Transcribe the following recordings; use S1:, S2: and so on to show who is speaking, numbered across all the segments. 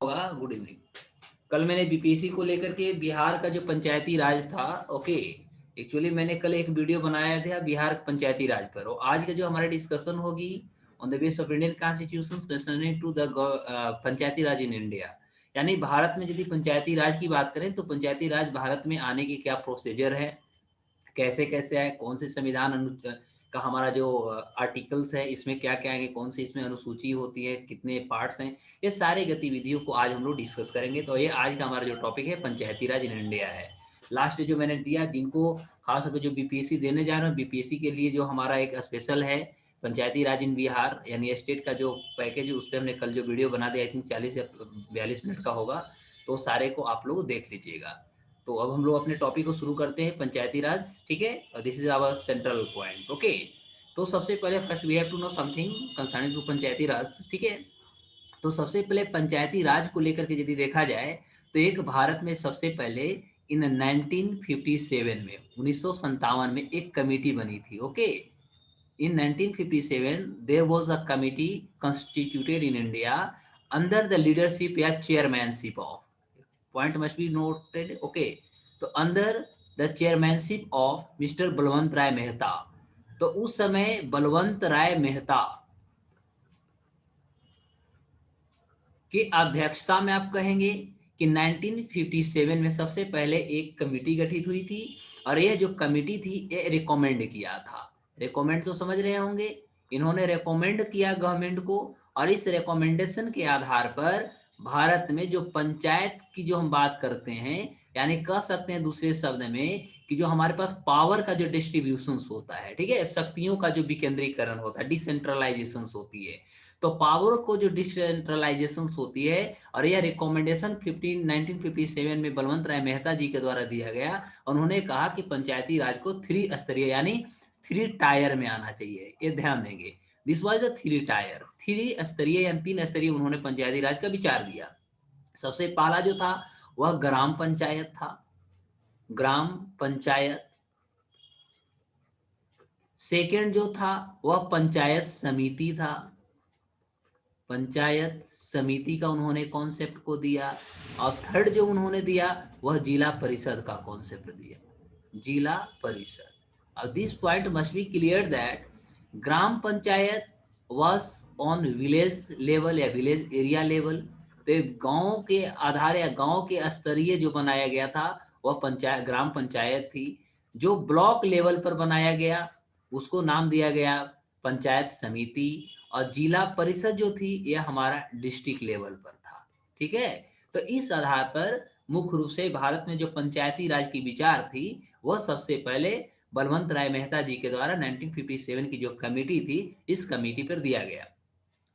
S1: होगा। Good evening. कल मैंने बीपीएससी को लेकर के बिहार का जो पंचायती राज था, ओके, एक्चुअली मैंने कल एक वीडियो बनाया था बिहार पंचायती राज पर, और आज का जो हमारा डिस्कशन होगी on the base of Indian constitution concerning to the Panchayati Raj in India. यानी भारत में यदि पंचायती राज की बात करें तो पंचायती राज भारत में आने की क्या प्रोसीजर है, कैसे कैसे है, कौन से संविधान का हमारा जो आर्टिकल्स है इसमें क्या क्या है, कौन सी इसमें अनुसूची होती है, कितने पार्ट्स हैं, ये सारे गतिविधियों को आज हम लोग डिस्कस करेंगे। तो ये आज का हमारा जो टॉपिक है पंचायती राज इन इंडिया है। लास्ट जो मैंने दिया, जिनको खास तौर पर जो बीपीएससी देने जा रहे हैं, बीपीएससी के लिए जो हमारा एक स्पेशल है पंचायती राज इन बिहार यानी स्टेट का जो पैकेज है, उस पर हमने कल जो वीडियो बना दिया, आई थिंक 40 या 42 मिनट का होगा, तो सारे को आप लोग देख लीजिएगा। तो अब हम लोग अपने टॉपिक को शुरू करते हैं, पंचायती राज, ठीक है, और this is our central point, okay. तो सबसे पहले first we have to know something concerning to Panchayati Raj, ठीक है। तो सबसे पहले पंचायती राज को लेकर के यदि देखा जाए तो एक भारत में सबसे पहले इन 1957 में 1957 में एक कमेटी बनी थी, okay. In 1957 there was a committee constituted in India under the leadership या chairmanship of, point must be noted, okay, तो अंदर the chairmanship of Mister Balwant Rai Mehta. तो उस समय बलवंत राय मेहता की अध्यक्षता में आप कहेंगे कि 1957 में सबसे पहले एक कमेटी गठित हुई थी, और यह जो कमेटी थी ये रिकमेंड किया था। रिकमेंड तो समझ रहे होंगे, इन्होंने रिकमेंड किया गवर्नमेंट को, और इस रिकमेंडेशन के आधार पर भारत में जो पंचायत की जो हम बात करते हैं, यानी कह सकते हैं दूसरे शब्द में कि जो हमारे पास पावर का जो डिस्ट्रीब्यूशन होता है, ठीक है, शक्तियों का जो विकेंद्रीकरण होता है, डिसेंट्रलाइजेशन होती है, तो पावर को जो डिसेंट्रलाइजेशन होती है, और यह रिकमेंडेशन 1957 में बलवंत राय मेहता जी के द्वारा दिया गया। उन्होंने कहा कि पंचायती राज को 3 स्तरीय यानी 3 टायर में आना चाहिए, ये ध्यान देंगे। दिस वाज द 3 टायर, 3 स्तरीय या 3 स्तरीय उन्होंने पंचायती राज का विचार दिया। सबसे पहला जो था वह ग्राम पंचायत था, ग्राम पंचायत। सेकेंड जो था वह पंचायत समिति था, पंचायत समिति का उन्होंने कॉन्सेप्ट को दिया। और थर्ड जो उन्होंने दिया वह जिला परिषद का कॉन्सेप्ट दिया, जिला परिषद। अब this point must B clear that gram panchayat was on village level या विलेज एरिया लेवल, तो गांव के आधार या गांव के स्तरीय जो बनाया गया था वह पंचायत ग्राम पंचायत थी। जो ब्लॉक लेवल पर बनाया गया उसको नाम दिया गया पंचायत समिति, और जिला परिषद जो थी यह हमारा डिस्ट्रिक्ट लेवल पर था, ठीक है। तो इस आधार पर मुख्य रूप से भारत में जो पंचायती राज की विचार थी वह सबसे पहले बलवंत राय मेहता जी के द्वारा 1957 की जो कमेटी थी इस कमेटी पर दिया गया।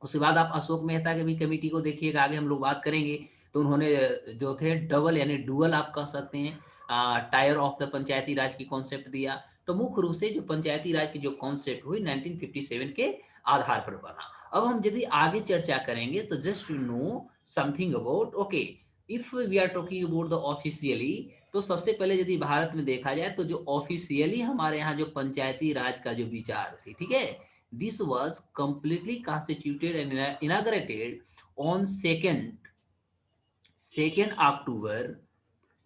S1: उसके बाद आप अशोक मेहता के भी कमेटी को देखिएगा, आगे हम लोग बात करेंगे। तो उन्होंने जो थे डबल यानी डुअल आप कह सकते हैं टायर ऑफ द पंचायती राज की कॉन्सेप्ट दिया। तो मुख्य रूप से जो पंचायती राज की जो कॉन्सेप्ट हुई 1957 के आधार पर बना। अब हम यदि आगे चर्चा करेंगे तो just to know something about, okay, if we are talking about the officially, तो सबसे पहले यदि भारत में देखा जाए तो जो ऑफिशियली हमारे यहाँ जो पंचायती राज का जो विचार थी, ठीक है, this was completely constituted and inaugurated on 2 अक्टूबर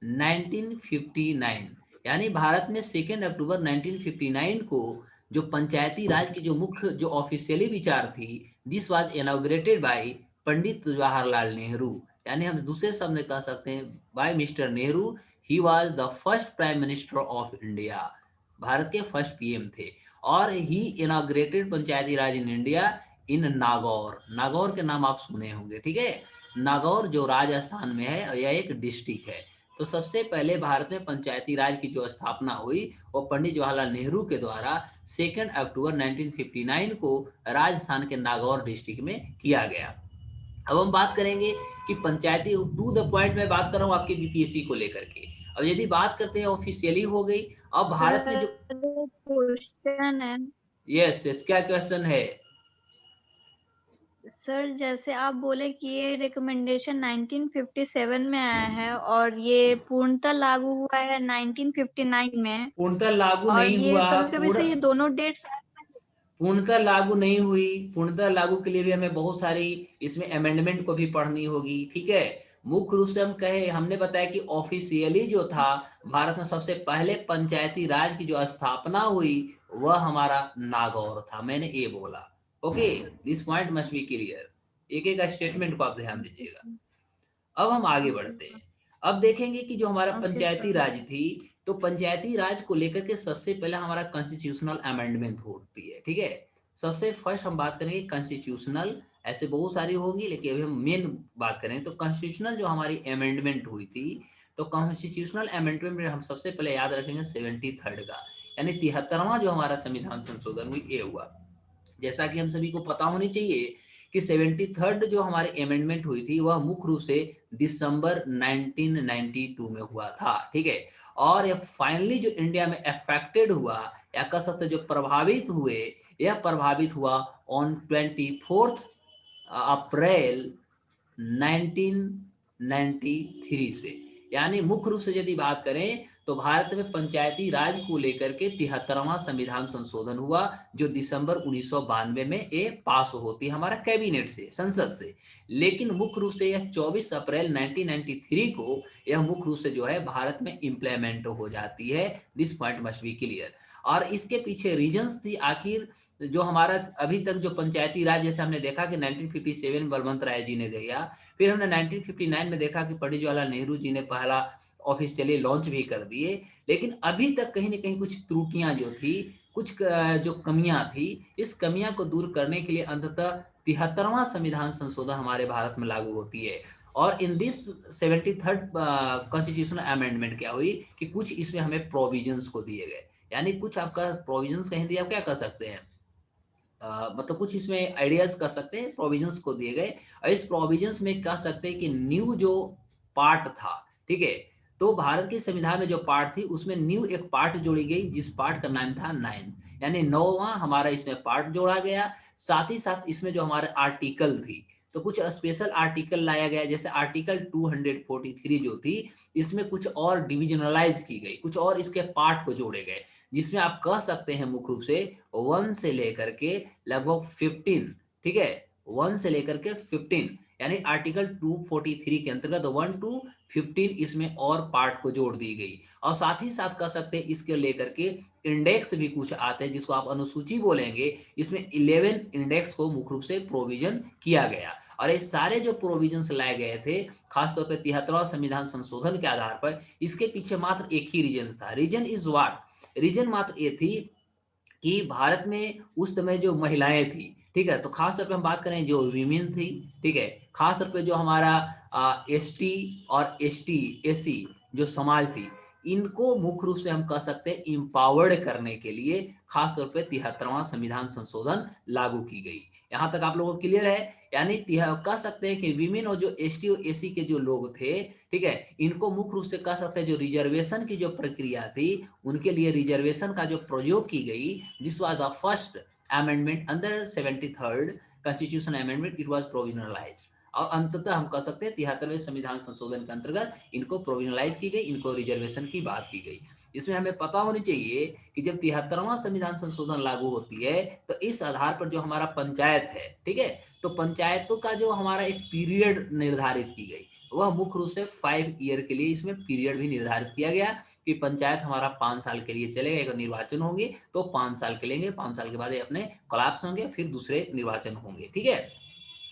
S1: 1959। यानी भारत में 2 अक्टूबर 1959 को जो पंचायती राज की जो मुख्य जो ऑफिशियली विचार थी, this was inaugurated by Pandit Jawaharlal Nehru. यानी हम दूसरे शब्द में कह सकते हैं by Mister Nehru. He was the first prime minister of India, Bharat के फर्स्ट पीएम थे। और he inaugurated Panchayati Raj in India in Nagaur. Nagaur के नाम आप सुने होंगे, ठीक है, नागौर जो राजस्थान में है और यह एक डिस्ट्रिक्ट है। तो सबसे पहले भारत में पंचायती राज की जो स्थापना हुई वो पंडित जवाहरलाल नेहरू के द्वारा 2 अक्टूबर 1959 को राजस्थान के नागौर डिस्ट्रिक्ट में किया गया। अब हम बात करेंगे कि पंचायती टू द पॉइंट में बात कर रहा हूँ आपके बीपीएससी को लेकर के। अब यदि बात करते हैं ऑफिशियली हो गई, अब भारत में जो
S2: क्वेश्चन है
S1: यस क्या क्वेश्चन है?
S2: सर, जैसे आप बोले कि ये रिकमेंडेशन 1957 में आया है और ये पूर्णतः लागू हुआ है 1959 में,
S1: पूर्णतः लागू
S2: और
S1: नहीं
S2: ये
S1: हुआ,
S2: कभी-कभी से ये दोनों डेट्स
S1: पूर्णतः लागू नहीं हुई। पूर्णतः लागू के लिए भी हमें बहुत सारी इसमें अमेंडमेंट को भी पढ़नी होगी, ठीक है। मुख्य रूप से हम कहे, हमने बताया कि ऑफिशियली जो था भारत में सबसे पहले पंचायती राज की जो स्थापना हुई वह हमारा नागौर था, मैंने ये बोला। Okay, this point must B clear. एक एक स्टेटमेंट को आप ध्यान दीजिएगा। अब हम आगे बढ़ते हैं। अब देखेंगे कि जो हमारा
S2: ओके
S1: पंचायती
S2: सर।
S1: राज थी, तो पंचायती राज को लेकर के सबसे पहले हमारा कॉन्स्टिट्यूशनल अमेंडमेंट होती है, ठीक है। सबसे फर्स्ट हम बात करेंगे कॉन्स्टिट्यूशनल, ऐसे बहुत सारी होंगी लेकिन अभी हम मेन बात करें तो कॉन्स्टिट्यूशनल जो हमारी अमेंडमेंट हुई थी। तो कॉन्स्टिट्यूशनल अमेंडमेंट में हम सबसे पहले याद रखेंगे 73rd का, यानी 73वां जो हमारा संविधान संशोधन हुई ये हुआ। जैसा कि हम सभी को पता होनी चाहिए कि 73rd जो हमारे अमेंडमेंट हुई थी वह मुख्य रूप से दिसंबर 1992 में हुआ था, ठीक है। और यह फाइनली जो इंडिया में अफेक्टेड हुआ या कह सकते जो प्रभावित हुए, यह प्रभावित हुआ ऑन 24 अप्रैल 1993 से। यानी मुख्य रूप से यदि बात करें तो भारत में पंचायती राज को लेकर के 73वां संविधान संशोधन हुआ, जो दिसंबर 1992 में ये पास होती है हमारा कैबिनेट से, संसद से। लेकिन मुख्य रूप से यह 24 अप्रैल 1993 को यह मुख्य रूप से जो है भारत में इम्प्लीमेंट हो जाती है। This point must B clear. और इसके पीछे रीजंस थी, आखिर जो हमारा अभी तक जो पंचायती राज, जैसे हमने देखा कि 1957 में बलवंत राय जी ने दिया, फिर हमने 1959 में देखा कि पंडित जवाहरलाल नेहरू जी ने पहला ऑफिशियली लॉन्च भी कर दिए। लेकिन अभी तक कहीं ना कहीं कुछ त्रुटियां जो थी, कुछ जो कमियां थी, इस कमियां को दूर करने के लिए अंततः 73वां संविधान संशोधन हमारे भारत में लागू होती है। और in this 73rd constitutional amendment क्या हुई कि कुछ इसमें हमें प्रोविजंस को दिए गए, यानी कुछ आपका प्रोविजंस कहीं दिए, आप क्या कर सकते हैं, मतलब कुछ इसमें आइडियाज कर सकते हैं, प्रोविजंस को दिए गए। और इस प्रोविजंस में कह सकते हैं कि न्यू जो पार्ट था, ठीक है, तो भारत के संविधान में जो पार्ट थी उसमें न्यू एक पार्ट जोड़ी गई जिस पार्ट का नाम था 9, यानी 9वां हमारा इसमें पार्ट जोड़ा गया। साथ ही साथ इसमें जो हमारे आर्टिकल थी, तो कुछ स्पेशल आर्टिकल लाया गया, जैसे आर्टिकल 243 जो थी, इसमें कुछ और डिविजनलाइज की गई, कुछ और इसके पार्ट को जोड़े गए, जिसमें आप कह सकते हैं मुख्य रूप से 1 से लेकर के लगभग 15, ठीक है, 1 से लेकर के 15, यानी आर्टिकल 243 के अंतर्गत 1 to 15 इसमें और पार्ट को जोड़ दी गई। और साथ ही साथ कह सकते हैं इसके लेकर के इंडेक्स भी कुछ आते हैं जिसको आप अनुसूची बोलेंगे, इसमें 11 इंडेक्स को मुख्य रूप से प्रोविजन किया गया। और ये सारे जो प्रोविजंस लाए गए थे खासतौर पर 73वां संविधान संशोधन के आधार पर, इसके पीछे मात्र एक ही रीजन था। रीजन इज व्हाट, रीजन मात्र ये थी कि भारत में उस समय जो महिलाएं थी, ठीक है, तो खास तौर पे हम बात करें जो वीमेन थी, ठीक है, खास तौर पे जो हमारा एसटी और एसटी एसी जो समाज थी, इनको मुख्य रूप से हम कह सकते हैं इम्पावर्ड करने के लिए खास तौर पे 73वां संविधान संशोधन लागू की गई। यहां तक आप लोगों को क्लियर है? यानी कह सकते हैं कि विमेन और जो एसटी और एसी के जो लोग थे, ठीक है, इनको मुख्य रूप से कह सकते हैं जो रिजर्वेशन की जो प्रक्रिया थी, उनके लिए रिजर्वेशन का जो प्रयोग की गई, this was the first amendment under 73rd constitution amendment, it was provisionalized. और अंततः हम कह सकते हैं 73वें संविधान संशोधन के अंतर्गत इनको प्रोविजनलाइज की गई, इनको रिजर्वेशन की बात की गई। इसमें हमें पता होनी चाहिए कि जब 73वां संविधान संशोधन लागू होती है तो इस आधार पर जो हमारा पंचायत है, ठीक है, तो पंचायतों का जो हमारा एक पीरियड निर्धारित की गई, वह मुख्य रूप से 5 ईयर के लिए इसमें पीरियड भी निर्धारित किया गया कि पंचायत हमारा 5 साल के लिए चलेगा। एक निर्वाचन होंगे तो 5 साल के लेंगे, 5 साल के बाद ये अपने कोलैप्स होंगे, फिर दूसरे निर्वाचन होंगे, ठीक है।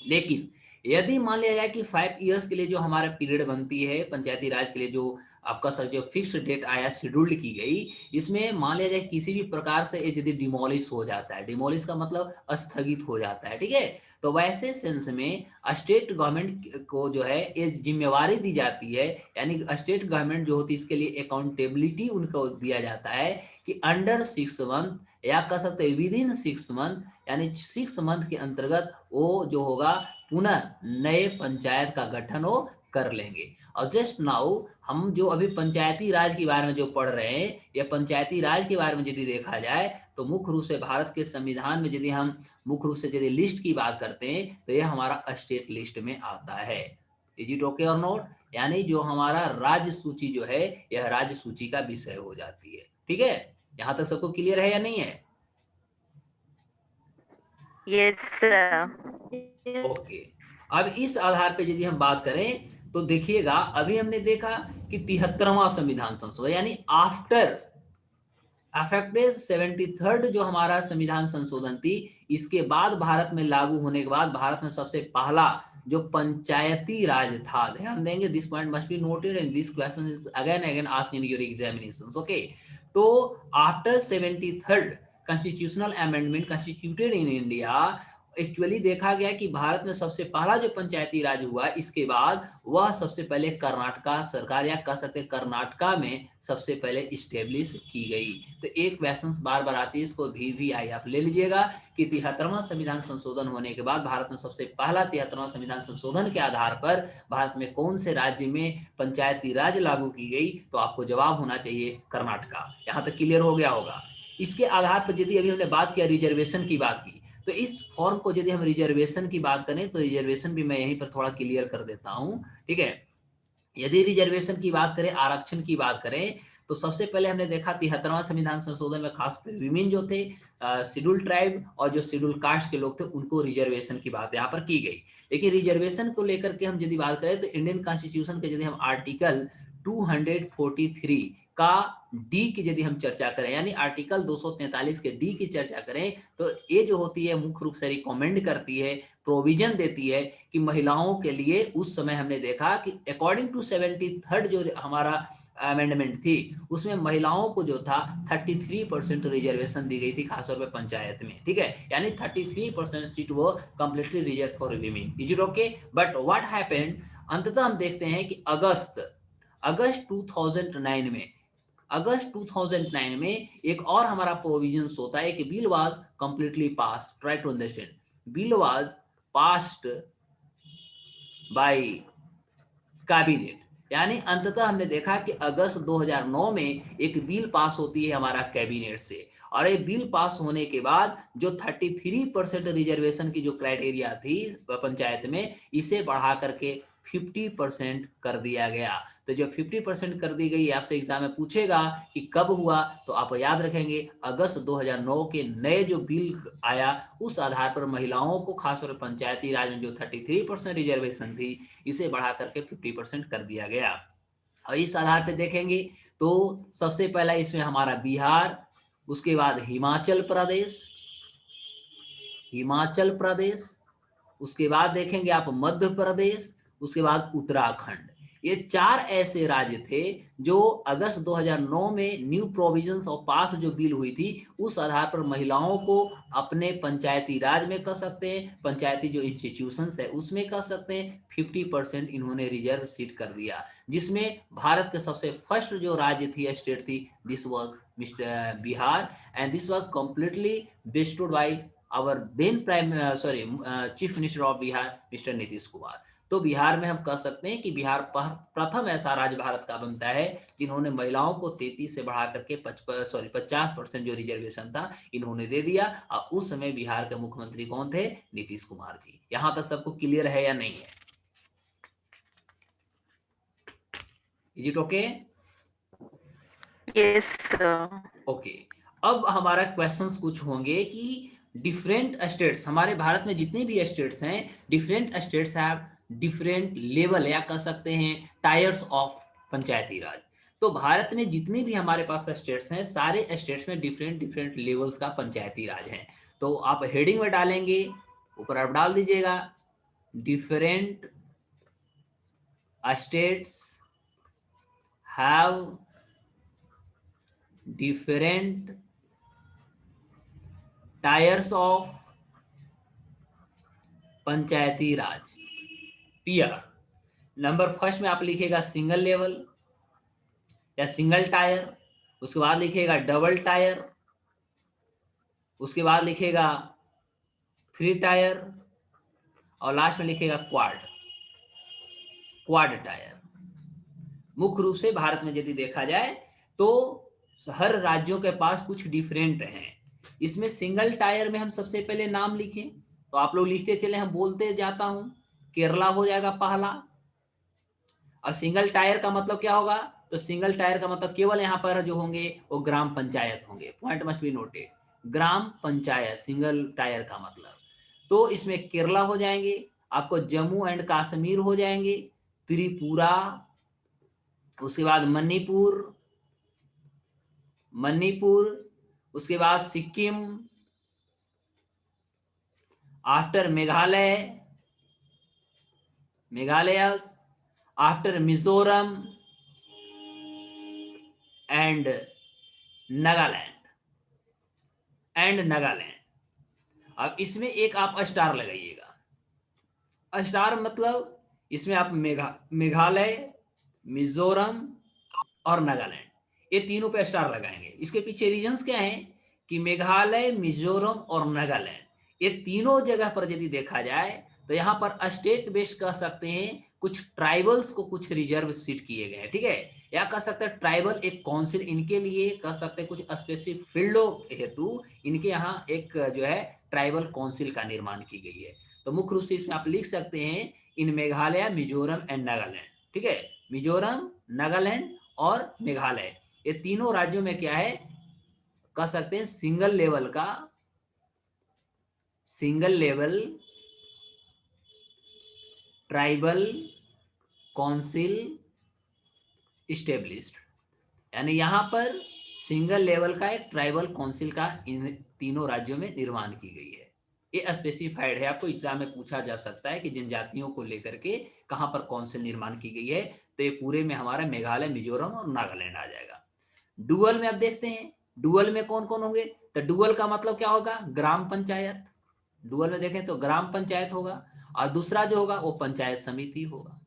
S1: लेकिन यदि मान लिया जाए कि 5 ईयर्स के लिए जो हमारा पीरियड बनती है पंचायती राज के लिए, जो आपका सर जो फिक्स डेट आया, शेड्यूल्ड की गई, इसमें मान लिया जाए किसी भी प्रकार से यदि डिमोलिश हो जाता है, डिमोलिश का मतलब स्थगित हो जाता है, ठीक है, तो वैसे सेंस में स्टेट गवर्नमेंट को जो है ये जिम्मेवारी दी जाती है, यानी स्टेट गवर्नमेंट जो होती है इसके लिए अकाउंटेबिलिटी उनको दिया जाता है कि अंडर 6 मंथ या कह सकते हैं विद इन 6 मंथ, यानी 6 मंथ के अंतर्गत वो जो होगा पुनः नए पंचायत का गठन वो कर लेंगे। और जस्ट नाउ हम जो अभी पंचायती राज के बारे में जो पढ़ रहे हैं, या पंचायती राज के बारे में यदि देखा जाए तो मुख्य रूप से भारत के संविधान में यदि हम मुख्य रूप से यदि लिस्ट की बात करते हैं तो यह हमारा स्टेट लिस्ट में आता है। इज इट ओके और नॉट? यानी जो हमारा राज्य सूची जो है यह राज्य सूची का विषय हो जाती है, ठीक है। यहां तक सबको क्लियर है या नहीं है?
S3: Yes, sir.
S2: Yes.
S1: ओके, अब इस आधार पे यदि हम बात करें तो देखिएगा, अभी हमने देखा कि 73वां संविधान संशोधन यानी आफ्टर अफेक्टेड 73rd जो हमारा संविधान संशोधन थी, इसके बाद भारत में लागू होने के बाद भारत में सबसे पहला जो पंचायती राज था, ध्यान देंगे, this point must be noted and this question is again again asked in your examinations. Okay, तो after 73rd constitutional amendment constituted in India, actually देखा गया कि भारत में सबसे पहला जो पंचायती राज हुआ, इसके बाद वह सबसे पहले कर्नाटका सरकार या कह सकते कर्नाटका में सबसे पहले इस्टेब्लिश की गई। तो एक क्वेश्चन बार बार आती है, इसको भी आई आप ले लीजिएगा कि 73वां संविधान संशोधन होने के बाद भारत में सबसे पहला 73वां संविधान संशोधन के आधार पर भारत में कौन से राज्य में पंचायती राज लागू की गई, तो आपको जवाब होना चाहिए कर्नाटका। यहाँ तक क्लियर हो गया होगा। इसके आधार पर यदि अभी हमने बात किया रिजर्वेशन की बात की, तो इस फॉर्म को यदि हम रिजर्वेशन की बात करें तो रिजर्वेशन भी मैं यहीं पर थोड़ा क्लियर कर देता हूं, ठीक है। यदि रिजर्वेशन की बात करें, आरक्षण की बात करें, तो सबसे पहले हमने देखा 73वां संविधान संशोधन में खास कर विमेन जो थे, शेड्यूल ट्राइब और जो शेड्यूल कास्ट के लोग थे, उनको रिजर्वेशन की बात यहाँ पर की गई। लेकिन रिजर्वेशन को लेकर के हम यदि बात करें तो इंडियन कॉन्स्टिट्यूशन के यदि हम आर्टिकल 243 का डी की यदि हम चर्चा करें, यानी आर्टिकल 243 के डी की चर्चा करें, तो ये जो होती है मुख्य रूप से रिकमेंड करती है, प्रोविजन देती है कि महिलाओं के लिए उस समय हमने देखा कि अकॉर्डिंग टू 73rd जो हमारा अमेंडमेंट थी, उसमें महिलाओं को जो था 33% रिजर्वेशन दी गई थी, खासतौर पे पंचायत में, ठीक है। यानी 33% सीट वो completely reserve for women. Is it okay? But what happened, अंततः हम देखते हैं कि अगस्त 2009 में, अगस्त 2009 में एक और हमारा प्रोविजन होता है कि bill was completely passed, try to understand, bill was passed by cabinet. यानी अंततः हमने देखा कि अगस्त 2009 में एक बिल पास होती है हमारा कैबिनेट से, और ये बिल पास होने के बाद जो 33% रिजर्वेशन की जो क्राइटेरिया थी पंचायत में, इसे बढ़ा करके 50% कर दिया गया। तो जो 50% कर दी गई, आपसे एग्जाम में पूछेगा कि कब हुआ, तो आप याद रखेंगे अगस्त 2009 के नए जो बिल आया, उस आधार पर महिलाओं को खासतौर पर पंचायती राज में जो 33% रिजर्वेशन थी, इसे बढ़ा करके 50% कर दिया गया। और इस आधार पे देखेंगे तो सबसे पहला इसमें हमारा बिहार, उसके बाद हिमाचल प्रदेश, हिमाचल प्रदेश, उसके बाद देखेंगे आप मध्य प्रदेश, उसके बाद उत्तराखंड। ये 4 ऐसे राज्य थे जो अगस्त 2009 में न्यू प्रोविजंस ऑफ पास जो बिल हुई थी, उस आधार पर महिलाओं को अपने पंचायती राज में कर सकते हैं, पंचायती जो इंस्टीट्यूशंस है उसमें कर सकते हैं, 50% इन्होंने रिजर्व सीट कर दिया। जिसमें भारत के सबसे फर्स्ट जो राज्य थी, स्टेट थी, this was mister Bihar, and this was completely vested by our then chief minister of Bihar mister Nitish Kumar. तो बिहार में हम कह सकते हैं कि बिहार प्रथम ऐसा राज्य भारत का बनता है जिन्होंने महिलाओं को 33 से बढ़ा करके 50% जो रिजर्वेशन था इन्होंने दे दिया। और उस समय बिहार के मुख्यमंत्री कौन थे? नीतीश कुमार जी। यहां तक सबको क्लियर है या नहीं है? Is it okay?
S3: Yes, sir.
S1: Okay, अब हमारा क्वेश्चंस कुछ होंगे कि डिफरेंट स्टेट्स, हमारे भारत में जितने भी स्टेट्स हैं, different states have different level या कह सकते हैं टायर्स ऑफ पंचायती राज। तो भारत में जितने भी हमारे पास स्टेट्स हैं, सारे स्टेट्स में डिफरेंट डिफरेंट लेवल्स का पंचायती राज है। तो आप हेडिंग में डालेंगे, ऊपर आप डाल दीजिएगा different states have different tiers of Panchayati raj. Tier number first में आप लिखिएगा सिंगल लेवल या सिंगल टायर, उसके बाद लिखिएगा डबल टायर, उसके बाद लिखिएगा 3 टायर, और लास्ट में लिखिएगा क्वाड टायर। मुख्य रूप से भारत में यदि देखा जाए तो हर राज्यों के पास कुछ डिफरेंट हैं। इसमें सिंगल टायर में हम सबसे पहले नाम लिखें, तो आप लोग लिखते चले, हम बोलते जाता हूं। केरला हो जाएगा पहला। और सिंगल टायर का मतलब क्या होगा? तो सिंगल टायर का मतलब केवल यहाँ पर जो होंगे वो ग्राम पंचायत होंगे। Point must be noted, gram panchayat single tyre का मतलब। तो इसमें केरला हो जाएंगे, आपको जम्मू एंड कश्मीर हो जाएंगे, त्रिपुरा, उसके बाद मणिपुर, उसके बाद Sikkim, after Meghalaya, after Mizoram and Nagaland. अब इसमें एक आप स्टार लगाइएगा। स्टार मतलब इसमें आप मेघालय, मिजोरम और नागालैंड, ये तीनों पे स्टार लगाएंगे। इसके पीछे रीजंस क्या है कि मेघालय, मिजोरम और नागालैंड, ये तीनों जगह पर यदि देखा जाए तो यहाँ पर स्टेट बेस्ड कह सकते हैं, कुछ ट्राइबल्स को कुछ रिजर्व सीट किए गए हैं, ठीक है, या कह सकते हैं ट्राइबल एक काउंसिल इनके लिए, कह सकते हैं कुछ स्पेसिफिक फील्डों हेतु इनके यहाँ एक जो है ट्राइबल काउंसिल का निर्माण की गई है। तो मुख्य रूप से इसमें आप लिख सकते हैं इन मेघालय, मिजोरम एंड नागालैंड, ठीक है, मिजोरम, नागालैंड और मेघालय, ये तीनों राज्यों में क्या है कह सकते हैं single level tribal council established, यानी यहां पर सिंगल लेवल का एक ट्राइबल काउंसिल का इन तीनों राज्यों में निर्माण की गई है। ये स्पेसिफाइड है, आपको एग्जाम में पूछा जा सकता है कि जनजातियों को लेकर के कहां पर काउंसिल निर्माण की गई है, तो ये पूरे में हमारा मेघालय, मिजोरम और नागालैंड आ जाएगा। डुअल में अब देखते हैं डुअल में कौन कौन होंगे। तो डुअल का मतलब क्या होगा, ग्राम पंचायत। डुअल में देखें तो ग्राम पंचायत होगा, और दूसरा जो होगा वो पंचायत समिति होगा,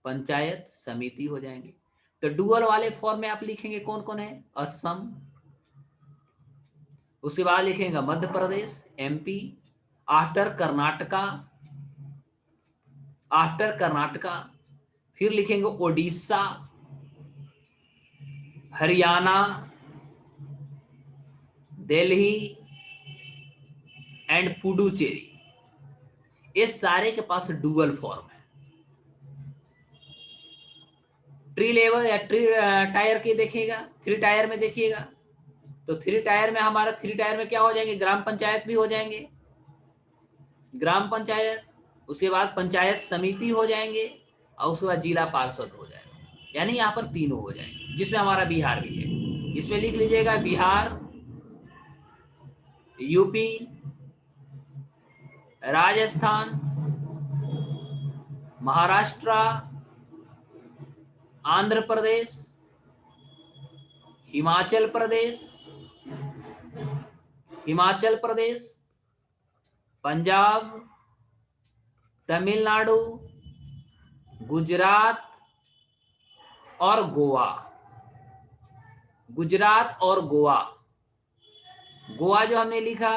S1: पंचायत समिति हो जाएंगे। तो डुअल वाले फॉर्म में आप लिखेंगे कौन कौन है, असम, उसके बाद लिखेंगे मध्य प्रदेश, एमपी, आफ्टर कर्नाटका, फिर लिखेंगे ओडिशा, हरियाणा, दिल्ली एंड पुडुचेरी, ये सारे के पास डुअल फॉर्म है। ट्री लेवल या ट्री टायर की देखिएगा, थ्री टायर में देखिएगा, तो थ्री टायर में क्या हो जाएंगे, ग्राम पंचायत भी हो जाएंगे, ग्राम पंचायत, उसके बाद पंचायत समिति हो जाएंगे, और उसके बाद जिला पार्षद हो जाएगा, यानी यहाँ पर तीनों हो जाएंगे, जिसमें हमारा बिहार भी है। इसमें लिख लीजिएगा बिहार, यूपी, राजस्थान, महाराष्ट्र, आंध्र प्रदेश, हिमाचल प्रदेश, पंजाब, तमिलनाडु, गुजरात और गोवा। गोवा जो हमने लिखा,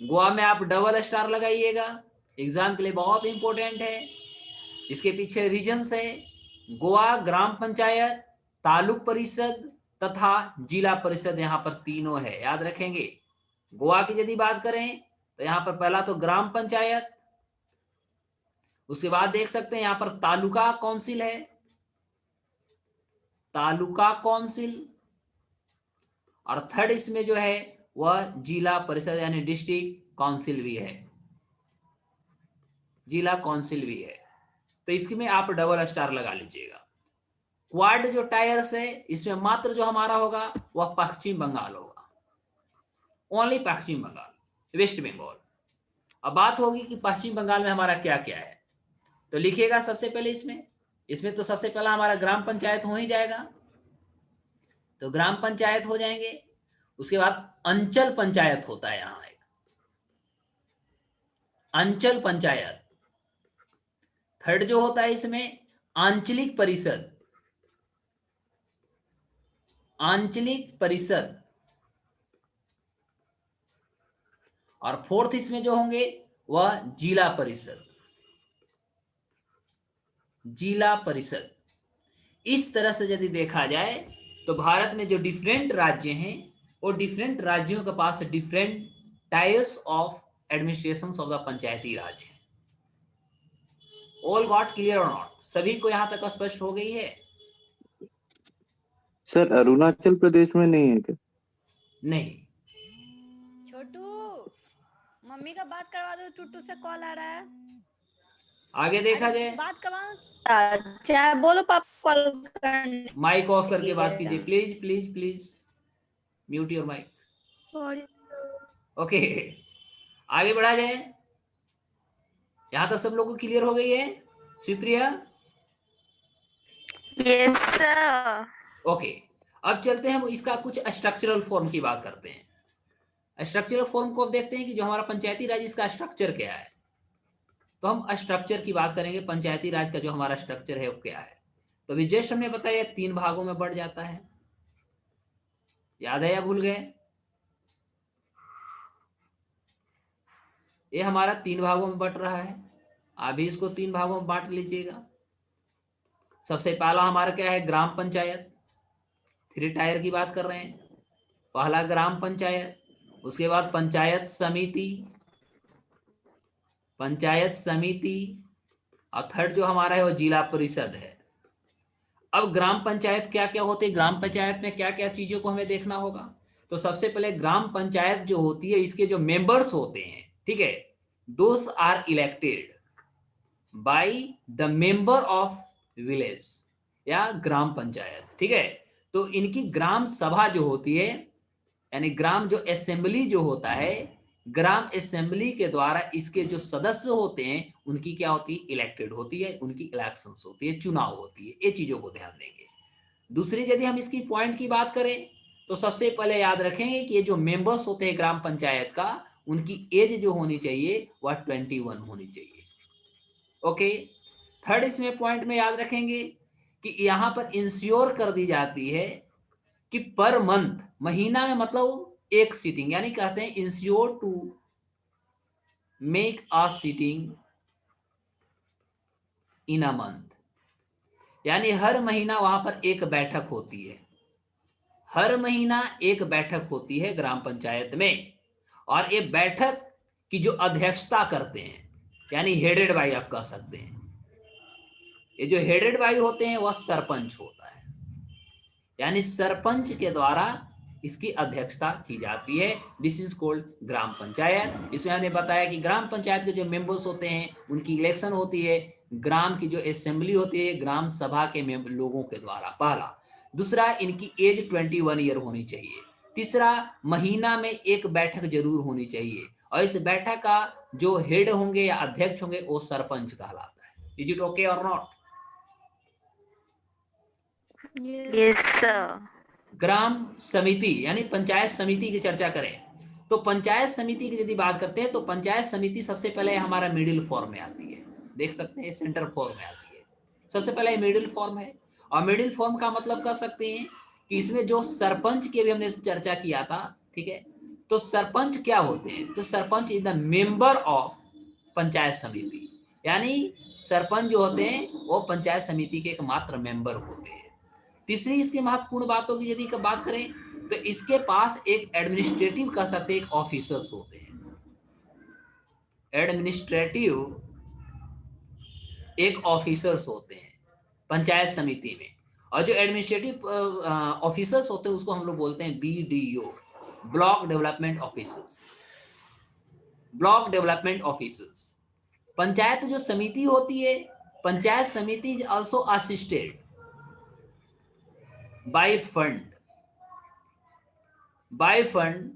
S1: गोवा में आप डबल स्टार लगाइएगा, एग्जाम के लिए बहुत इंपॉर्टेंट है। इसके पीछे रीजंस है, गोवा ग्राम पंचायत, तालुक परिषद तथा जिला परिषद, यहाँ पर तीनों है, याद रखेंगे। गोवा की यदि बात करें तो यहाँ पर पहला तो ग्राम पंचायत, उसके बाद देख सकते हैं यहाँ पर तालुका काउंसिल है, तालुका काउंसिल, और थर्ड इसमें जो है वह जिला परिषद यानी डिस्ट्रिक्ट काउंसिल भी है, जिला काउंसिल भी है। तो इसमें आप डबल स्टार लगा लीजिएगा। क्वाड जो टायर्स है, इसमें मात्र जो हमारा होगा वह पश्चिम बंगाल होगा, ओनली पश्चिम बंगाल, वेस्ट बंगाल। अब बात होगी कि पश्चिम बंगाल में हमारा क्या क्या है, तो लिखिएगा सबसे पहले इसमें तो सबसे पहला हमारा ग्राम पंचायत हो ही जाएगा, तो ग्राम पंचायत हो जाएंगे। उसके बाद अंचल पंचायत होता है, यहाँ एक अंचल पंचायत। थर्ड जो होता है इसमें आंचलिक परिषद, और फोर्थ इसमें जो होंगे वह जिला परिषद। इस तरह से यदि देखा जाए तो भारत में जो डिफरेंट राज्य हैं, वो डिफरेंट राज्यों के पास different tiers of administration of the पंचायती राज है। ऑल गॉट क्लियर और नॉट, सभी को यहां तक स्पष्ट हो गई है?
S3: सर अरुणाचल प्रदेश में नहीं है क्या?
S1: नहीं,
S2: छोटू मम्मी का बात करवा दो, चुट्टू से कॉल आ रहा है।
S1: आगे देखा जाए,
S2: बात करवा, चाहे बोलो पापा कॉल करने
S1: माइक ऑफ
S2: के
S1: करके बात
S2: लिए।
S1: कीजिए please please please, mute your mic.
S2: Sorry.
S1: Okay, आगे बढ़ा जाए। यहां तक सब लोगों को क्लियर हो गई है? सुप्रिया?
S2: Yes sir.
S1: ओके, अब चलते हैं इसका कुछ स्ट्रक्चरल फॉर्म की बात करते हैं। स्ट्रक्चरल फॉर्म को अब देखते हैं कि जो हमारा पंचायती राज इसका स्ट्रक्चर क्या है। तो हम स्ट्रक्चर की बात करेंगे, पंचायती राज का जो हमारा स्ट्रक्चर है वो क्या है। तो अभी जस्ट हमने बताया 3 भागों में बढ़ जाता है, याद है या भूल गए? ये हमारा 3 भागों में बट रहा है, आप भी इसको 3 भागों में बांट लीजिएगा। सबसे पहला हमारा क्या है, ग्राम पंचायत। 3 टायर की बात कर रहे हैं। पहला ग्राम पंचायत, उसके बाद पंचायत समिति, पंचायत समिति, और थर्ड जो हमारा है वो जिला परिषद है। अब ग्राम पंचायत क्या क्या होते हैं, ग्राम पंचायत में क्या क्या चीजों को हमें देखना होगा। तो सबसे पहले ग्राम पंचायत जो होती है, इसके जो मेंबर्स होते हैं, ठीक है, those are elected by the member of village या ग्राम पंचायत, ठीक है। तो इनकी ग्राम सभा जो होती है, यानी ग्राम जो असेंबली जो होता है, ग्राम असेंबली के द्वारा इसके जो सदस्य होते हैं उनकी क्या होती है, इलेक्टेड होती है, उनकी इलेक्शंस होती है, चुनाव होती है। ये चीजों को ध्यान देंगे। दूसरी यदि हम इसकी पॉइंट की बात करें तो सबसे पहले याद रखेंगे कि ये जो मेंबर्स होते हैं ग्राम पंचायत का, उनकी एज जो होनी चाहिए वह 21 होनी चाहिए। ओके, थर्ड इसमें पॉइंट में याद रखेंगे कि यहां पर इंश्योर कर दी जाती है कि पर मंथ, महीना में मतलब एक सीटिंग, यानी कहते हैं ensure to make a sitting in a month, यानी हर महीना वहां पर एक बैठक होती है। हर महीना एक बैठक होती है ग्राम पंचायत में, और ये बैठक की जो अध्यक्षता करते हैं, यानी हेडेड बाय आप कह सकते हैं, ये जो हेडेड बाय होते हैं वह सरपंच होता है, यानी सरपंच के द्वारा इसकी अध्यक्षता की जाती है। दिस इज कॉल्ड ग्राम पंचायत। इसमें हमने बताया कि ग्राम पंचायत के जो मेंबर्स होते हैं उनकी इलेक्शन होती है, ग्राम की जो असेंबली होती है ग्राम सभा के लोगों के द्वारा, पहला। दूसरा, इनकी एज 21 ईयर होनी चाहिए। तीसरा, महीना में एक बैठक जरूर होनी चाहिए, और इस बैठक का जो हेड होंगे या अध्यक्ष होंगे वो सरपंच कहलाता है। इज इट ओके और नॉट?
S2: Yes sir.
S1: ग्राम समिति यानी पंचायत समिति की चर्चा करें तो पंचायत समिति की यदि बात करते हैं तो पंचायत समिति सबसे पहले हमारा मिडिल फॉर्म में आती है, देख सकते हैं सेंटर फॉर्म में आती है। सबसे पहले मिडिल फॉर्म है, और मिडिल फॉर्म का मतलब कर सकते हैं कि इसमें जो सरपंच की भी हमने चर्चा किया था, ठीक है। तो सरपंच क्या होते हैं, तो sarpanch is the member of panchayat समिति, यानी सरपंच जो होते हैं वो पंचायत समिति के एकमात्र मेंबर होते हैं। तीसरी इसकी महत्वपूर्ण बातों की यदि बात करें तो इसके पास एक एडमिनिस्ट्रेटिव कह सकते एक ऑफिसर्स होते हैं, एडमिनिस्ट्रेटिव एक ऑफिसर्स होते हैं पंचायत समिति में। और जो एडमिनिस्ट्रेटिव ऑफिसर्स होते हैं उसको हम लोग बोलते हैं BDO, block development officers, block development officers. Panchayat जो समिति होती है, panchayat samiti is also assisted by fund, by fund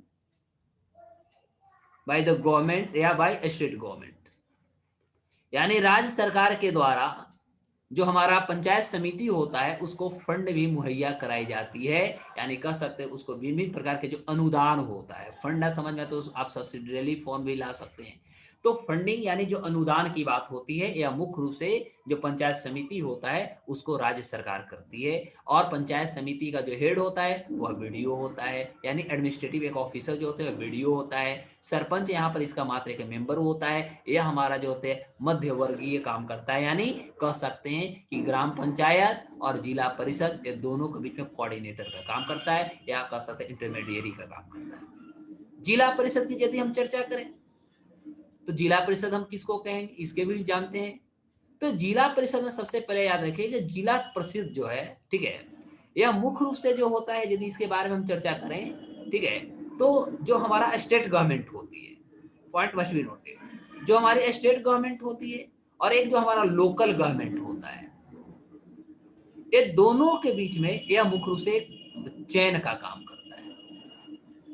S1: by the government या बाय स्टेट गवर्नमेंट, यानी राज्य सरकार के द्वारा जो हमारा पंचायत समिति होता है उसको फंड भी मुहैया कराई जाती है, यानी कह सकते हैं उसको विभिन्न प्रकार के जो अनुदान होता है, फंड ना समझ में तो आप सब्सिडरी फॉर्म भी ला सकते हैं। तो फंडिंग यानी जो अनुदान की बात होती है या मुख्य रूप से जो पंचायत समिति होता है उसको राज्य सरकार करती है। और पंचायत समिति का जो हेड होता है वह बीडीओ होता है, यानी एडमिनिस्ट्रेटिव एक ऑफिसर जो होते हैं बीडीओ होता है। सरपंच यहाँ पर इसका मात्र एक मेंबर होता है। यह हमारा जो होते हैं मध्यवर्गीय काम करता है, यानी कह सकते हैं कि ग्राम पंचायत और जिला परिषद ये दोनों के बीच में कोऑर्डिनेटर का काम करता है, या कह सकते हैं इंटरमीडिएरी का काम करता है। जिला परिषद की यदि हम चर्चा करें तो जिला परिषद हम किसको कहेंगे, इसके भी जानते हैं। तो जिला परिषद में सबसे पहले याद रखिए कि जिला परिषद जो है, ठीक है, यह मुख्य रूप से जो होता है, यदि इसके बारे में हम चर्चा करें, ठीक है, तो जो हमारा स्टेट गवर्नमेंट होती है, पॉइंट मस्ट बी नोटेड। जो हमारी स्टेट गवर्नमेंट होती है और एक जो हमारा लोकल गवर्नमेंट होता है, ये दोनों के बीच में यह मुख्य रूप से चैन का काम करता है,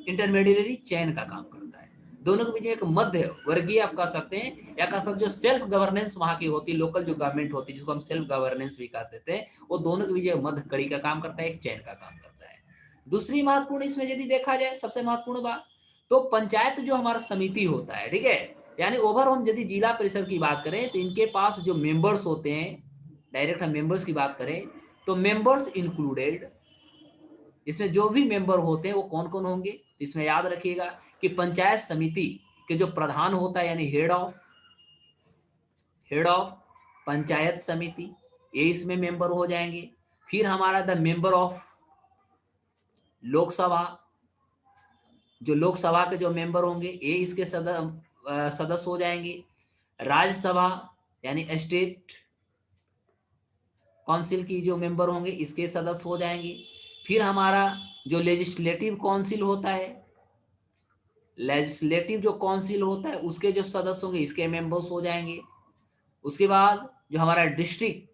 S1: इंटरमीडिएटरी चैन का काम करता है। दोनों के बीच में एक मध्य वर्गीय आप कह सकते हैं, या कह सकते जो सेल्फ गवर्नेंस वहां की होती है, लोकल जो गवर्नमेंट होती है जिसको हम सेल्फ गवर्नेंस भी कह देते हैं, वो दोनों के बीच एक मध्य कड़ी का काम करता है, एक चैन का काम करता है। दूसरी महत्वपूर्ण इसमें यदि देखा जाए, सबसे महत्वपूर्ण बात, तो पंचायत जो हमारा समिति होता है, ठीक है, यानी ओवरऑल हम यदि जिला परिषद की बात करें तो इनके पास जो मेंबर्स होते हैं, डायरेक्ट हम मेंबर्स की बात करें तो मेंबर्स इंक्लूडेड, इसमें जो भी मेंबर होते हैं वो कौन कौन होंगे, इसमें याद रखिएगा कि पंचायत समिति के जो प्रधान होता है यानी हेड ऑफ पंचायत समिति, ये इसमें मेंबर हो जाएंगे। फिर हमारा द मेंबर ऑफ लोकसभा, जो लोकसभा के जो मेंबर होंगे ये इसके सदस्य हो जाएंगे। राज्यसभा यानी स्टेट काउंसिल की जो मेंबर होंगे इसके सदस्य हो जाएंगे। फिर हमारा जो लेजिस्लेटिव काउंसिल होता है, लेजिस्लेटिव जो काउंसिल होता है उसके जो सदस्य होंगे इसके मेंबर्स हो जाएंगे। उसके बाद जो हमारा डिस्ट्रिक्ट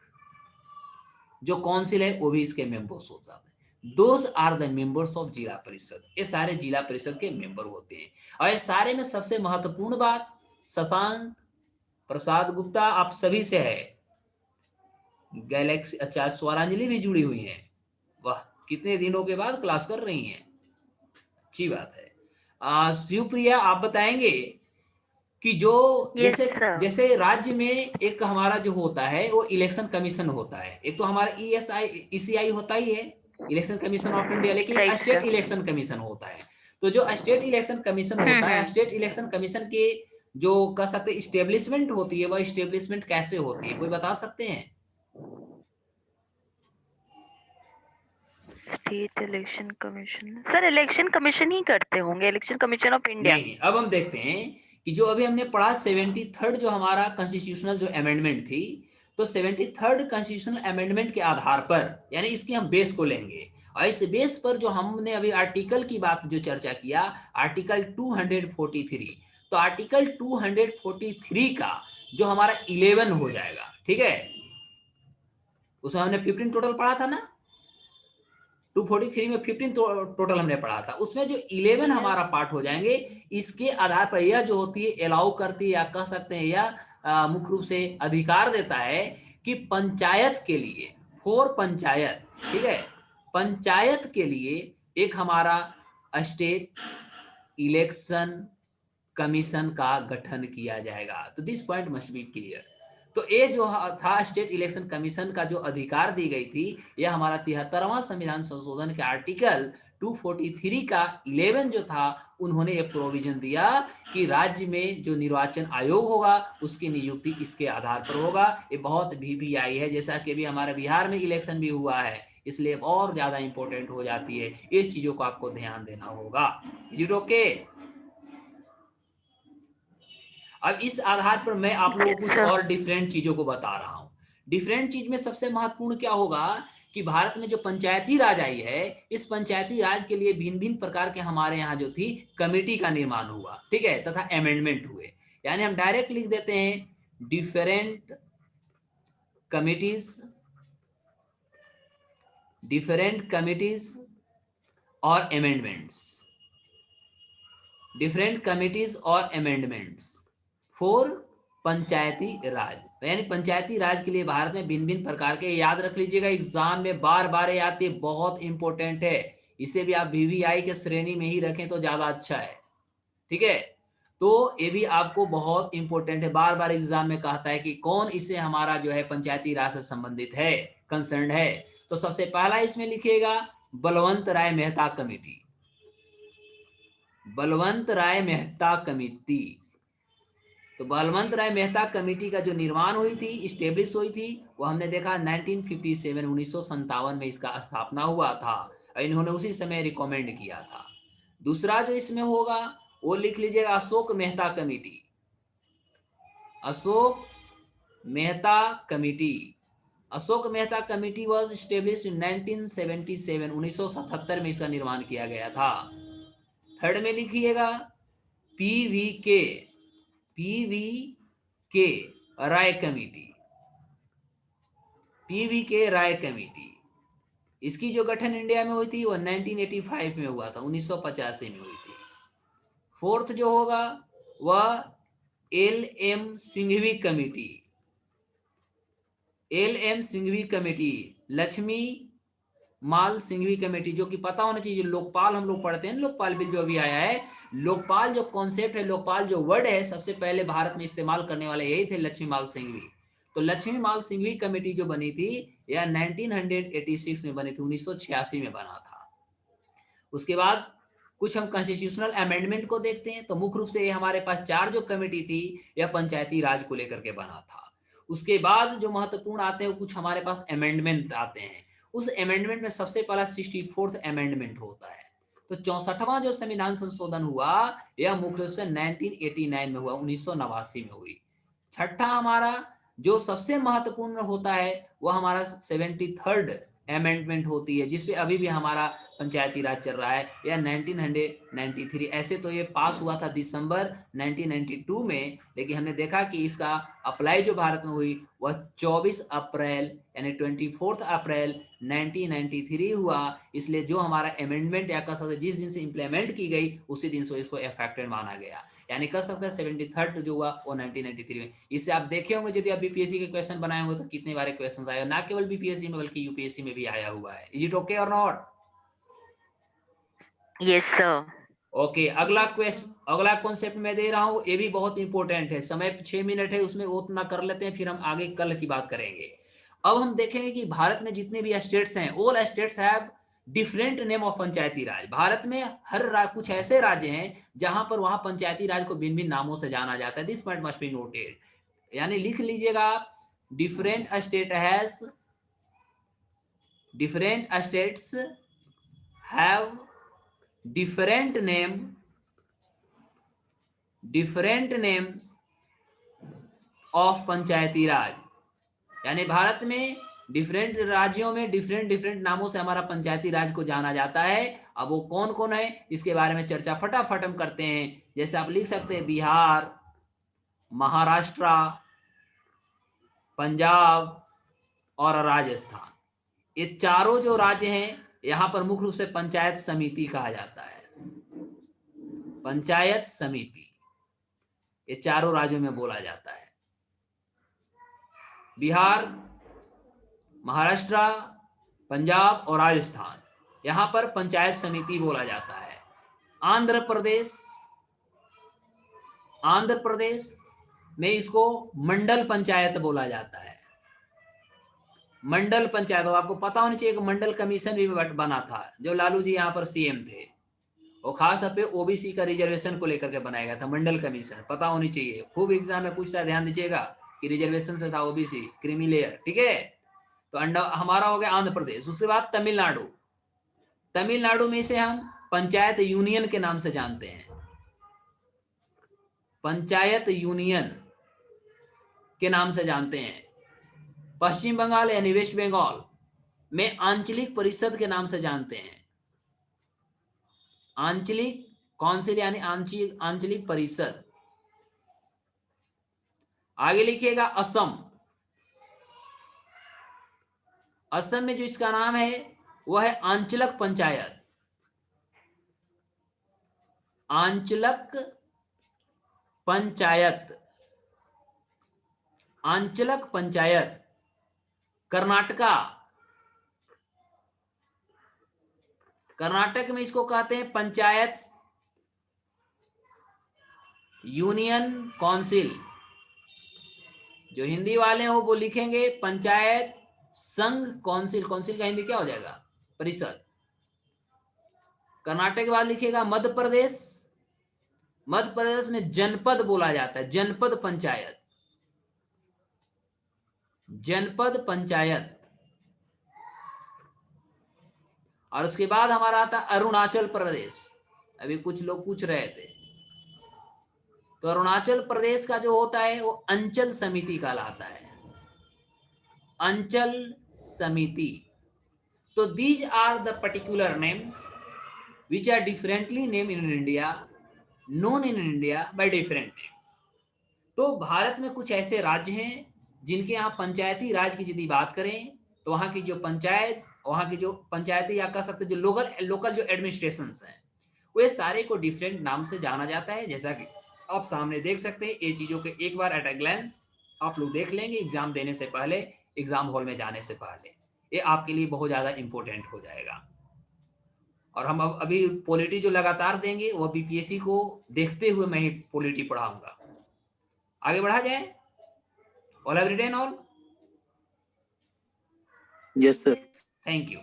S1: जो काउंसिल है वो भी इसके मेंबर्स हो जाते हैं। Those are the members of zila parishad, ये सारे जिला परिषद के मेंबर होते हैं। और ये सारे में सबसे महत्वपूर्ण बात, शशांक प्रसाद गुप्ता आप सभी से है, गैलेक्सी, अच्छा स्वरांजलि भी जुड़ी हुई है, वाह कितने दिनों के बाद क्लास कर रही हैं, अच्छी बात है। शिवप्रिया आप बताएंगे कि जो
S2: यस
S1: जैसे
S2: सर।
S1: जैसे राज्य में एक हमारा जो होता है वो इलेक्शन कमीशन होता है, एक तो हमारा ईसीआई होता ही है, इलेक्शन कमीशन ऑफ इंडिया, लेकिन
S2: right
S1: state
S2: sir.
S1: Election commission होता है। तो जो स्टेट इलेक्शन कमीशन होता है, स्टेट इलेक्शन कमीशन के जो कह सकते इस्टेब्लिशमेंट होती है, वह इस्टेब्लिशमेंट कैसे होती है, कोई बता सकते हैं?
S2: State election commission, sir election commission ही करते होंगे, इलेक्शन कमीशन ऑफ इंडिया।
S1: नहीं, अब हम देखते हैं कि जो अभी हमने पढ़ा 73rd जो हमारा कॉन्स्टिट्यूशनल जो अमेंडमेंट थी, तो 73rd कॉन्स्टिट्यूशनल अमेंडमेंट के आधार पर, यानी इसकी हम बेस को लेंगे, और इस बेस पर जो हमने अभी आर्टिकल की बात जो चर्चा किया, आर्टिकल 243, तो आर्टिकल 243 का जो हमारा 11 हो जाएगा, ठीक है, उसमें हमने 15 टोटल पढ़ा था ना, 243 में 15 टोटल हमने पढ़ा था, उसमें जो 11 हमारा पार्ट हो जाएंगे, इसके आधार पर यह जो होती है अलाउ करती है, या कह सकते हैं यह मुख्य रूप से अधिकार देता है कि पंचायत के लिए, फॉर पंचायत, ठीक है, पंचायत के लिए एक हमारा स्टेट इलेक्शन कमीशन का गठन किया जाएगा। तो this point must B clear. तो ये जो था स्टेट इलेक्शन कमीशन का जो अधिकार दी गई थी, यह हमारा 73वां संविधान संशोधन के आर्टिकल 243 का 11 जो था, उन्होंने ये प्रोविजन दिया कि राज्य में जो निर्वाचन आयोग होगा उसकी नियुक्ति इसके आधार पर होगा। ये बहुत वीवीआई है, जैसा कि भी हमारे बिहार में इलेक्शन भी हुआ है, इसलिए और ज्यादा इंपॉर्टेंट हो जाती है, इस चीजों को आपको ध्यान देना होगा। Is it okay? अब इस आधार पर मैं आप लोगों को कुछ और डिफरेंट चीजों को बता रहा हूं। डिफरेंट चीज में सबसे महत्वपूर्ण क्या होगा कि भारत में जो पंचायती राज आई है, इस पंचायती राज के लिए भिन्न भिन्न प्रकार के हमारे यहाँ जो थी कमेटी का निर्माण हुआ, ठीक है, तथा अमेंडमेंट हुए। यानी हम डायरेक्ट लिख देते हैं डिफरेंट कमिटीज और अमेंडमेंट्स, डिफरेंट कमिटीज और अमेंडमेंट्स फॉर पंचायती राज। यानी पंचायती राज के लिए भारत में भिन्न भिन्न प्रकार के, याद रख लीजिएगा, एग्जाम में बार बार आती है, बहुत इंपॉर्टेंट है, इसे भी आप वीवीआई के श्रेणी में ही रखें तो ज्यादा अच्छा है, ठीक है। तो ये भी आपको बहुत इंपॉर्टेंट है, बार बार एग्जाम में कहता है कि कौन इसे हमारा जो है पंचायती राज से संबंधित है, कंसर्न है। तो सबसे पहला इसमें लिखिएगा बलवंत राय मेहता कमेटी, बलवंत राय मेहता कमेटी। तो बलवंत राय मेहता कमेटी का जो निर्माण हुई थी, स्टेब्लिश हुई थी, वो हमने देखा 1957 1957 में इसका स्थापना हुआ था, और इन्होंने उसी समय रिकमेंड किया था। दूसरा जो इसमें होगा वो लिख लीजिएगा Ashok Mehta committee, Ashok Mehta committee. Ashok Mehta committee was establish in 1977 1977 में इसका निर्माण किया गया था। थर्ड में लिखिएगा पीवीके, पीवी के राय कमेटी, पीवी के राय कमेटी, इसकी जो गठन इंडिया में हुई थी वो 1985 में हुआ था, 1985 में हुई थी। फोर्थ जो होगा वह L M Singhvi committee, L M Singhvi committee, Laxmi Mall Singhvi committee, जो कि पता होना चाहिए। लोकपाल हम लोग पढ़ते हैं, लोकपाल बिल जो अभी आया है, लोकपाल जो कॉन्सेप्ट है, लोकपाल जो वर्ड है, सबसे पहले भारत में इस्तेमाल करने वाले यही थे, लक्ष्मी माल सिंघवी। तो लक्ष्मी माल सिंघवी कमेटी जो बनी थी यह 1986 में बनी थी, 1986 में बना था। उसके बाद कुछ हम कॉन्स्टिट्यूशनल अमेंडमेंट को देखते हैं। तो मुख्य रूप से ये हमारे पास 4 जो कमेटी थी यह पंचायती राज को लेकर के बना था। उसके बाद जो महत्वपूर्ण आते हैं वो कुछ हमारे पास अमेंडमेंट आते हैं। उस अमेंडमेंट में सबसे पहला 64th अमेंडमेंट होता है। तो 64वां जो संविधान संशोधन हुआ यह मुख्य रूप से 1989 में हुआ, 1989 में हुई। छठा हमारा जो सबसे महत्वपूर्ण होता है वह हमारा 73rd अमेंडमेंट होती है, जिसपे अभी भी हमारा पंचायती राज चल रहा है, यह 1993। ऐसे तो ये पास हुआ था दिसंबर 1992 में, लेकिन हमने देखा कि इसका अप्लाई जो भारत में हुई वह 24 अप्रैल यानी 24 अप्रैल 1993 हुआ। इसलिए जो हमारा अमेंडमेंट या कह सकते जिस दिन से इंप्लीमेंट की गई उसी दिन से इसको इफेक्टेड माना गया, यानी कह सकते हैं 73rd जो हुआ वो 1993 में। इससे आप देखे होंगे यदि आप बीपीएससी के क्वेश्चन बनाए होंगे तो कितने बारे क्वेश्चन आए, ना केवल बीपीएससी में बल्कि यूपीएससी में भी आया हुआ है। इज इट ओके और नॉट?
S3: Yes sir.
S1: ओके, अगला क्वेश्चन, अगला कॉन्सेप्ट मैं दे रहा हूं, ये भी बहुत इंपॉर्टेंट है। समय 6 मिनट है, उसमें उतना कर लेते हैं, फिर हम आगे कल की बात करेंगे। अब हम देखेंगे कि भारत में जितने भी स्टेट्स हैं, all states have different name of पंचायती राज। भारत में हर कुछ ऐसे राज्य हैं जहां पर वहां पंचायती राज को भिन्न भिन्न नामों से जाना जाता है। This point must be noted, यानी लिख लीजिएगा आप, different state has, different states have different names of पंचायती राज। यानी भारत में डिफरेंट राज्यों में डिफरेंट नामों से हमारा पंचायती राज को जाना जाता है। अब वो कौन कौन है इसके बारे में चर्चा फटाफट हम करते हैं। जैसे आप लिख सकते हैं बिहार, महाराष्ट्र, पंजाब और राजस्थान। ये चारों जो राज्य हैं यहां पर मुख्य रूप से पंचायत समिति कहा जाता है, पंचायत समिति, ये चारों राज्यों में बोला जाता है। बिहार, महाराष्ट्र, पंजाब और राजस्थान, यहां पर पंचायत समिति बोला जाता है। आंध्र प्रदेश में इसको मंडल पंचायत बोला जाता है, मंडल पंचायत। और आपको पता होना चाहिए कि मंडल कमीशन भी बना था जब लालू जी यहाँ पर सीएम थे, और खास तौर पे ओबीसी का रिजर्वेशन को लेकर के बनाया गया था मंडल कमीशन, पता होनी चाहिए, खूब एग्जाम में पूछता है, ध्यान दीजिएगा कि रिजर्वेशन से था ओबीसी, क्रीमी लेयर, ठीक है। तो हमारा हो गया आंध्र प्रदेश। उसके बाद तमिलनाडु, तमिलनाडु में इसे हम पंचायत यूनियन के नाम से जानते हैं, पंचायत यूनियन के नाम से जानते हैं। पश्चिम बंगाल यानी वेस्ट बंगाल में आंचलिक परिषद के नाम से जानते हैं, आंचलिक काउंसिल यानी आंचलिक परिषद। आगे लिखिएगा असम, असम में जो इसका नाम है वह है आंचलक पंचायत, आंचलक पंचायत, आंचलक पंचायत। कर्नाटका, कर्नाटक में इसको कहते हैं पंचायत यूनियन काउंसिल। जो हिंदी वाले हैं वो लिखेंगे पंचायत संघ काउंसिल, काउंसिल का हिंदी क्या हो जाएगा, परिषद। कर्नाटक के बाद लिखिएगा मध्य प्रदेश, मध्य प्रदेश में जनपद बोला जाता है, जनपद पंचायत, जनपद पंचायत। और उसके बाद हमारा आता अरुणाचल प्रदेश, अभी कुछ लोग पूछ रहे थे, तो अरुणाचल प्रदेश का जो होता है वो अंचल समिति कहलाता है, अंचल समिति। तो these are the particular names which are differently named in India, known in India by different names. तो भारत में कुछ ऐसे राज्य हैं जिनके यहाँ पंचायती राज की यदि बात करें तो वहाँ की जो पंचायत, वहाँ की जो पंचायती या कह सकते जो लोकल लोकल जो एडमिनिस्ट्रेशन हैं वे सारे को डिफरेंट नाम से जाना जाता है। जैसा कि आप सामने देख सकते हैं, ये चीजों के एक बार एट अ ग्लैंस आप लोग देख लेंगे एग्जाम देने से पहले, एग्जाम हॉल में जाने से पहले, ये आपके लिए बहुत ज्यादा इंपॉर्टेंट हो जाएगा। और हम अब अभी पॉलिटी जो लगातार देंगे वो बीपीएससी को देखते हुए मैं ही पॉलिटी पढ़ाऊंगा। आगे बढ़ा जाए। All have written all?
S3: Yes sir.
S1: Thank you.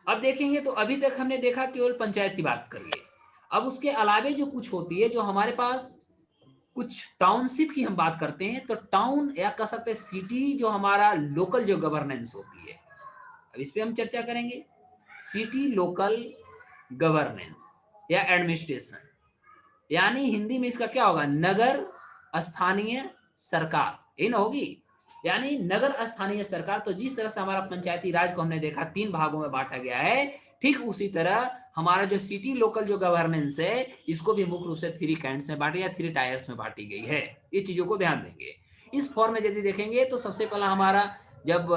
S1: अब देखेंगे तो अभी तक हमने देखा केवल पंचायत की बात करिए। अब उसके अलावे जो कुछ होती है, जो हमारे पास कुछ टाउनशिप की हम बात करते हैं, तो टाउन या कह सकते हैं सिटी जो हमारा लोकल जो गवर्नेंस होती है, अब इस पे हम चर्चा करेंगे। सिटी लोकल गवर्नेंस या एडमिनिस्ट्रेशन, यानी हिंदी में इसका क्या होगा, नगर स्थानीय सरकार, ये ना होगी, यानी नगर स्थानीय सरकार। तो जिस तरह से हमारा पंचायती राज को हमने देखा 3 भागों में बांटा गया है, ठीक उसी तरह हमारा जो सिटी लोकल जो गवर्नेंस है, इसको भी मुख्य रूप से 3 कैंड्स में बांटी या 3 टायर्स में बांटी गई है। ये चीजों को ध्यान देंगे। इस फॉर्म में यदि देखेंगे तो सबसे पहला हमारा जब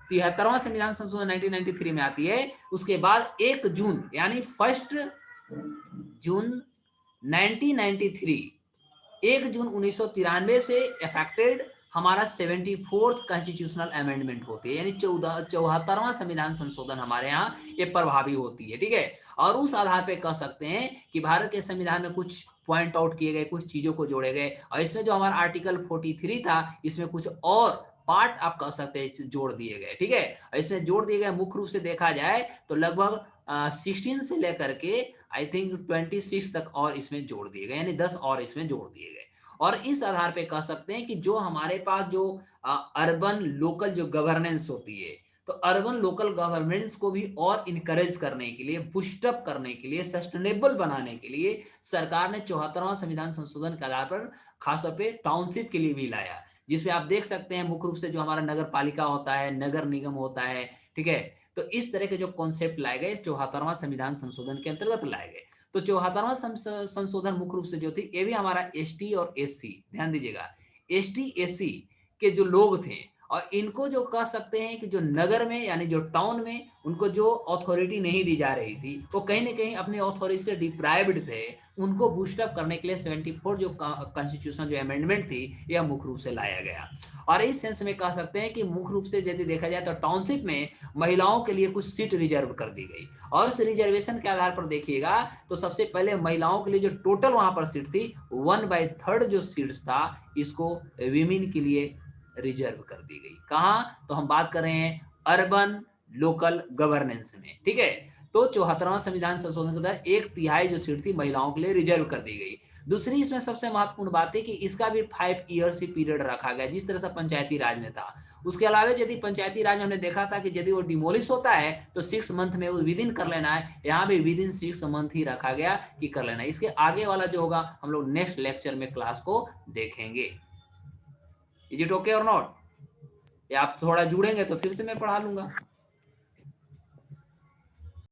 S1: 73वां संविधान संशोधन 1993 में आती है, उसके बाद 1 जून यानी 1 जून 1993, 1 जून 1993 से इफेक्टेड हमारा 74th कॉन्स्टिट्यूशनल अमेंडमेंट होती है, यानी 74वां संविधान संशोधन हमारे यहाँ ये प्रभावी होती है। ठीक है, और उस आधार पे कह सकते हैं कि भारत के संविधान में कुछ पॉइंट आउट किए गए, कुछ चीजों को जोड़े गए, और इसमें जो हमारा आर्टिकल 43 था, इसमें कुछ और पार्ट आप कह सकते हैं जोड़ दिए गए। ठीक है, इसमें जोड़ दिए गए मुख्य रूप से देखा जाए तो लगभग 16 से लेकर के आई थिंक 26 तक और इसमें जोड़ दिए गए, यानी 10 और इसमें जोड़ दिए गए। और इस आधार पे कह सकते हैं कि जो हमारे पास जो अर्बन लोकल जो गवर्नेंस होती है, तो अर्बन लोकल गवर्नेंस को भी और इनकरेज करने के लिए, बूस्टअप करने के लिए, सस्टेनेबल बनाने के लिए सरकार ने 74वां संविधान संशोधन के आधार पर खासतौर पे टाउनशिप के लिए भी लाया, जिसमें आप देख सकते हैं मुख्य रूप से जो हमारा नगर पालिका होता है, नगर निगम होता है। ठीक है, तो इस तरह के जो कॉन्सेप्ट लाए गए 74वां संविधान संशोधन के अंतर्गत लाए गए। तो 74वां संशोधन मुख्य रूप से जो थी, ये भी हमारा एसटी और एससी, ध्यान दीजिएगा, एसटी एससी के जो लोग थे, और इनको जो कह सकते हैं कि जो नगर में यानी जो टाउन में उनको जो अथॉरिटी नहीं दी जा रही थी, वो कहीं ना कहीं अपनी अथॉरिटी से डिप्राइव्ड थे, उनको बूस्टअप करने के लिए 74 जो कॉन्स्टिट्यूशनल जो अमेंडमेंट थी, यह मुख्य रूप से लाया गया। और इस सेंस में कह सकते हैं कि मुख्य रूप से यदि देखा जाए तो टाउनशिप में महिलाओं के लिए कुछ सीट रिजर्व कर दी गई, और उस रिजर्वेशन के आधार पर देखिएगा तो सबसे पहले महिलाओं के लिए जो टोटल वहां पर सीट थी 1/3 जो सीट्स था, इसको विमेन के लिए रिजर्व कर दी गई। कहाँ? तो हम बात कर रहे हैं अर्बन लोकल गवर्नेंस में। ठीक है, तो 74वां संविधान संशोधन के तहत 1/3 जो सीट थी महिलाओं के लिए रिजर्व कर दी गई। दूसरी इसमें सबसे महत्वपूर्ण बात है कि इसका भी 5 ईयर्स ही पीरियड रखा गया, जिस तरह से पंचायती राज में था। उसके अलावा यदि पंचायती राज में हमने देखा था कि यदि वो डिमोलिश होता है तो 6 मंथ में वो विद इन कर लेना है, यहाँ भी विद इन 6 मंथ ही रखा गया कि कर लेना है। इसके आगे वाला जो होगा हम लोग नेक्स्ट लेक्चर में क्लास को देखेंगे। इज इट ओके और नॉट? या आप थोड़ा जुड़ेंगे तो फिर से मैं पढ़ा लूंगा।